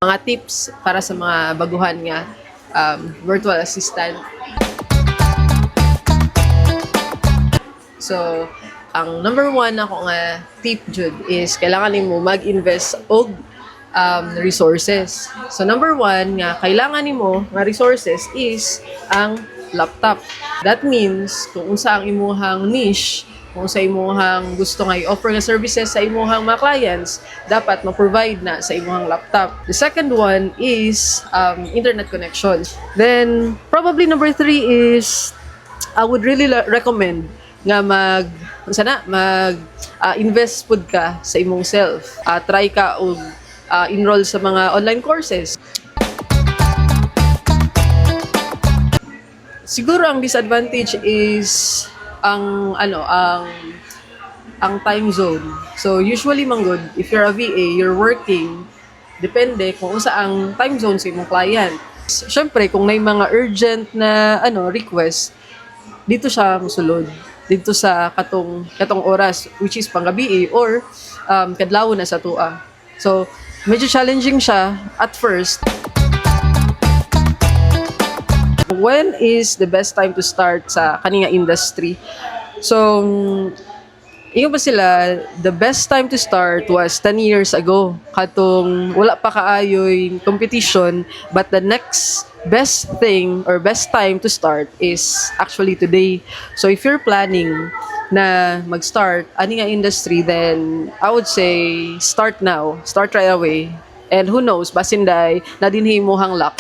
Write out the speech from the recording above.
Mga tips para sa mga baguhan nga virtual assistant. So, ang number one ako nga tip jud is kailangan nimo mag-invest og resources. So number one nga kailangan nimo nga resources is ang laptop. That means kung unsa ang imuhang niche, kung sa imuhang gusto nga i-offer nga services sa imuhang mga clients, dapat ma-provide na sa imuhang laptop. The second one is internet connection. Then probably number three is I would really recommend nga invest pud ka sa imong self. Try ka og enroll sa mga online courses. Siguro ang disadvantage is ang time zone. So usually manggod if you're a VA, you're working depende kung unsa ang time zone sa imong client. Syempre kung may mga urgent na request, dito siya mosulod dito sa katong oras which is panggabi or kadlaw na sa tua. So medyo challenging siya at first. When is the best time to start sa kaninga industry? So ingon pa sila, the best time to start was 10 years ago. Katong wala pa kaayoy competition, but the next best thing or best time to start is actually today. So if you're planning na mag-start ani nga industry, then I would say start now, start right away. And who knows, basinday na dinhi mo hang luck